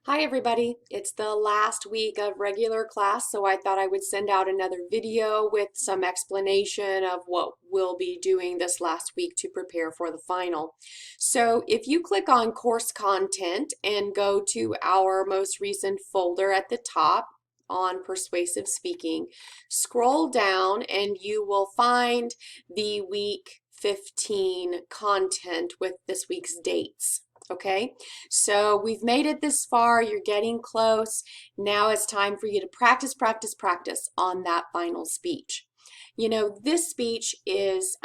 Hi everybody, it's the last week of regular class, so I thought I would send out another video with some explanation of what we'll be doing this last week to prepare for the final. So if you click on course content and go to our most recent folder at the top on persuasive speaking, scroll down and you will find the week 15 content with this week's dates. Okay, so we've made it this far. You're getting close. Now it's time for you to practice, practice, practice on that final speech. You know, this speech is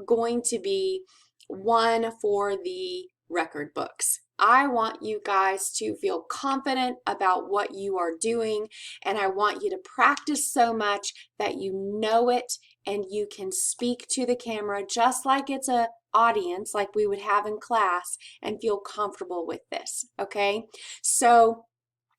going to be one for the record books. I want you guys to feel confident about what you are doing, and I want you to practice so much that you know it and you can speak to the camera just like it's a audience like we would have in class and feel comfortable with this, okay? So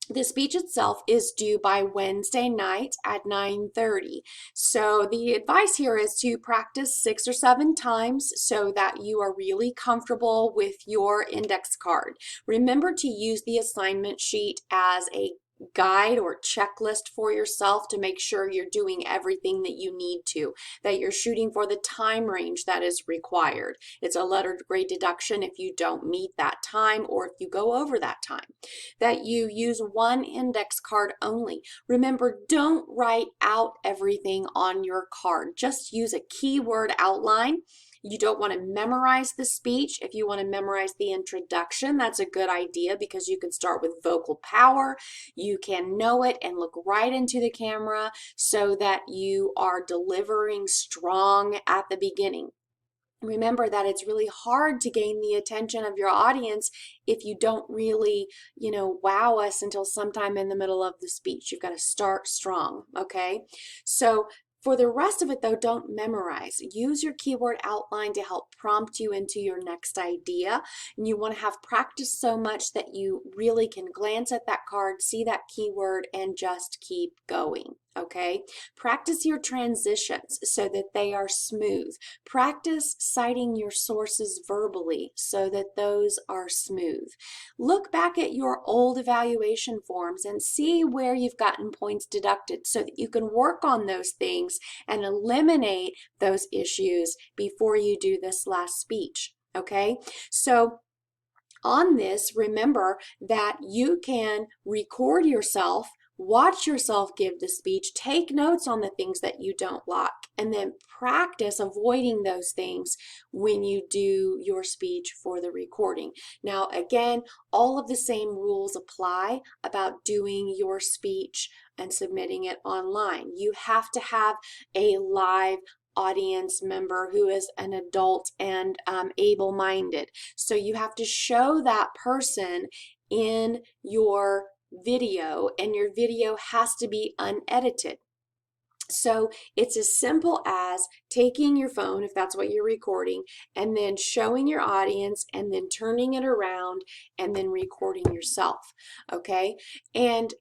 the speech itself is due by Wednesday night at 9:30. So the advice here is to practice 6 or 7 times so that you are really comfortable with your index card. Remember to use the assignment sheet as a guide or checklist for yourself to make sure you're doing everything that you need to, that you're shooting for the time range that is required. It's a letter grade deduction if you don't meet that time or if you go over that time. That you use one index card only. Remember, don't write out everything on your card. Just use a keyword outline. You don't want to memorize the speech. If you want to memorize the introduction, that's a good idea because you can start with vocal power. You can know it and look right into the camera so that you are delivering strong at the beginning. Remember that it's really hard to gain the attention of your audience if you don't really, wow us until sometime in the middle of the speech. You've got to start strong, okay? So for the rest of it, though, don't memorize. Use your keyword outline to help prompt you into your next idea. And you want to have practice so much that you really can glance at that card, see that keyword, and just keep going, okay? Practice your transitions so that they are smooth. Practice citing your sources verbally so that those are smooth. Look back at your old evaluation forms and see where you've gotten points deducted so that you can work on those things and eliminate those issues before you do this last speech, okay? So on this, remember that you can record yourself, watch yourself give the speech, take notes on the things that you don't like, and then practice avoiding those things when you do your speech for the recording. Now, again, all of the same rules apply about doing your speech and submitting it online. You have to have a live audience member who is an adult and able-minded. So you have to show that person in your video, and your video has to be unedited. So it's as simple as taking your phone, if that's what you're recording, and then showing your audience and then turning it around and then recording yourself, okay? And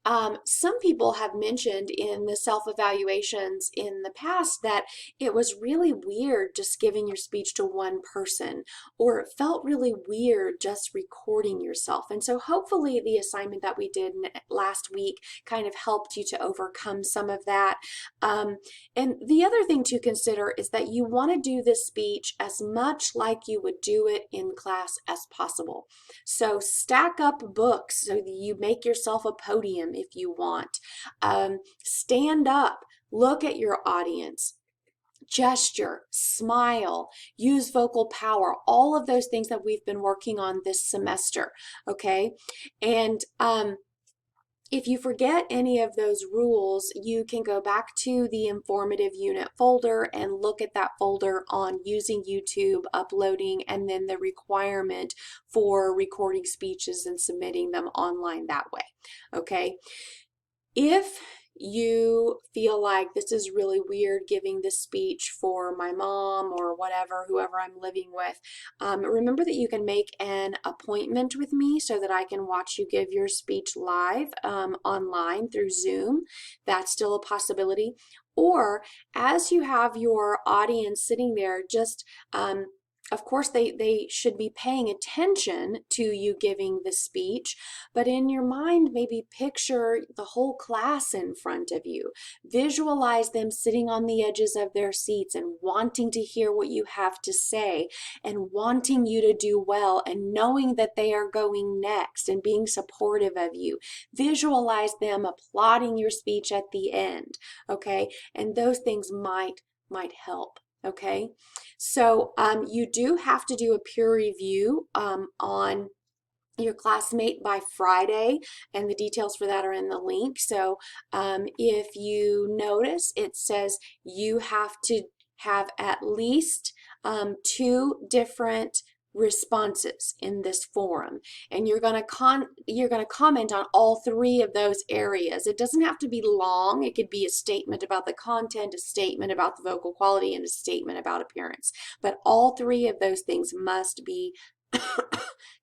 some people have mentioned in the self-evaluations in the past that it was really weird just giving your speech to one person, or it felt really weird just recording yourself. And so hopefully the assignment that we did last week kind of helped you to overcome some of that. And the other thing to consider is that you want to do this speech as much like you would do it in class as possible. So stack up books so that you make yourself a podium if you want. Stand up, look at your audience. Gesture, smile, use vocal power, all of those things that we've been working on this semester, okay? And if you forget any of those rules, you can go back to the informative unit folder and look at that folder on using YouTube, uploading, and then the requirement for recording speeches and submitting them online that way, okay? If you feel like this is really weird giving this speech for my mom or whatever, whoever I'm living with, remember that you can make an appointment with me so that I can watch you give your speech live online through Zoom. That's still a possibility. Or as you have your audience sitting there, just of course, they should be paying attention to you giving the speech, but in your mind, maybe picture the whole class in front of you. Visualize them sitting on the edges of their seats and wanting to hear what you have to say and wanting you to do well and knowing that they are going next and being supportive of you. Visualize them applauding your speech at the end, okay? And those things might help. Okay, so you do have to do a peer review on your classmate by Friday, and the details for that are in the link. So if you notice, it says you have to have at least 2 different responses in this forum, and you're going to comment on all 3 of those areas. It doesn't have to be long. It could be a statement about the content, a statement about the vocal quality, and a statement about appearance, but all 3 of those things must be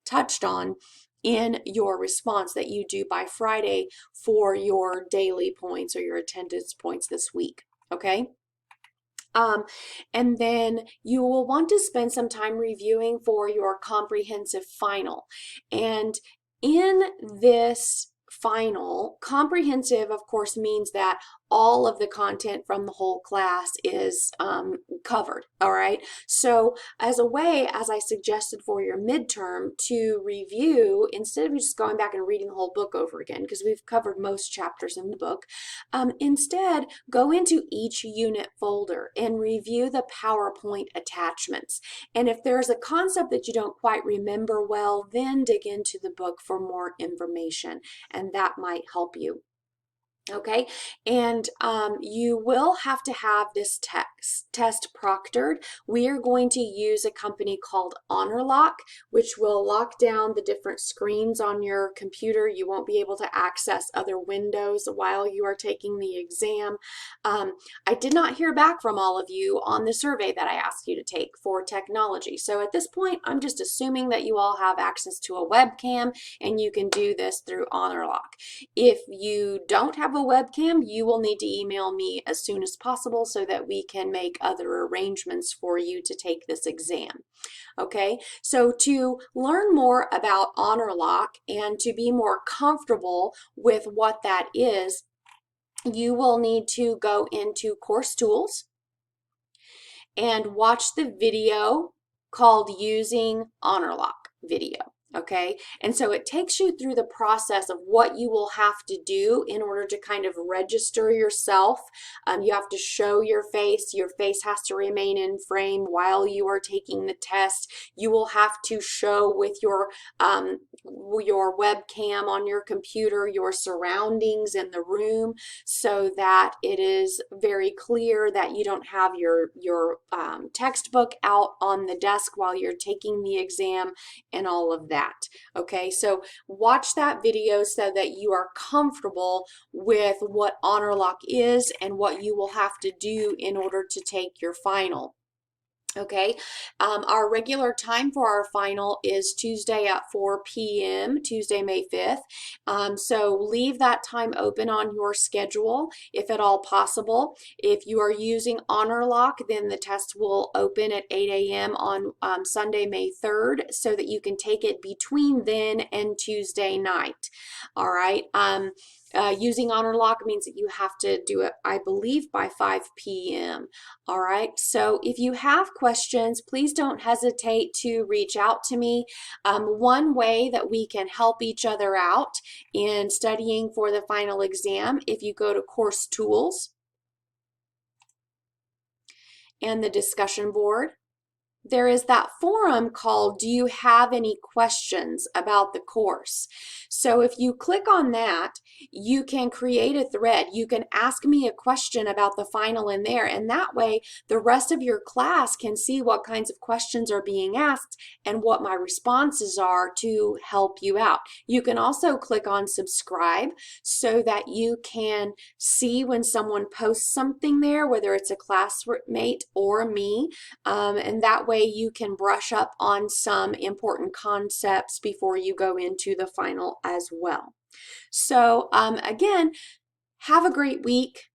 touched on in your response that you do by Friday for your daily points or your attendance points this week. Okay. And then you will want to spend some time reviewing for your comprehensive final. And in this final, comprehensive, of course, means that all of the content from the whole class is covered, all right? So as a way, as I suggested for your midterm, to review, instead of just going back and reading the whole book over again, because we've covered most chapters in the book, instead, go into each unit folder and review the PowerPoint attachments. And if there's a concept that you don't quite remember well, then dig into the book for more information, and that might help you. Okay, and you will have to have this test proctored. We are going to use a company called HonorLock, which will lock down the different screens on your computer. You won't be able to access other windows while you are taking the exam. I did not hear back from all of you on the survey that I asked you to take for technology. So at this point, I'm just assuming that you all have access to a webcam and you can do this through HonorLock. If you don't have a webcam, you will need to email me as soon as possible so that we can make other arrangements for you to take this exam. Okay, so to learn more about HonorLock and to be more comfortable with what that is, you will need to go into Course Tools and watch the video called Using HonorLock video. Okay, and so it takes you through the process of what you will have to do in order to kind of register yourself. You have to show your face. Your face has to remain in frame while you are taking the test. You will have to show with your webcam on your computer your surroundings in the room so that it is very clear that you don't have your textbook out on the desk while you're taking the exam and all of that. Okay, so watch that video so that you are comfortable with what HonorLock is and what you will have to do in order to take your final. Okay, our regular time for our final is Tuesday at 4 p.m., Tuesday, May 5th. So leave that time open on your schedule if at all possible. If you are using HonorLock, then the test will open at 8 a.m. on Sunday, May 3rd, so that you can take it between then and Tuesday night. All right. Using HonorLock means that you have to do it, I believe, by 5 p.m. All right, so if you have questions, please don't hesitate to reach out to me. One way that we can help each other out in studying for the final exam, if you go to Course Tools and the discussion board, there is that forum called "Do you have any questions about the course?" So if you click on that, you can create a thread. You can ask me a question about the final in there, and that way the rest of your class can see what kinds of questions are being asked and what my responses are to help you out. You can also click on subscribe so that you can see when someone posts something there, whether it's a classmate or me, and that way you can brush up on some important concepts before you go into the final as well. So again, have a great week.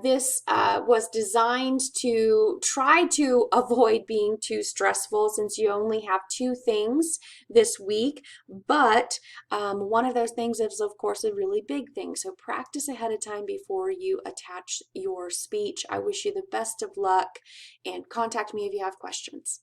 This was designed to try to avoid being too stressful since you only have two things this week. But one of those things is, of course, a really big thing. So practice ahead of time before you attach your speech. I wish you the best of luck and contact me if you have questions.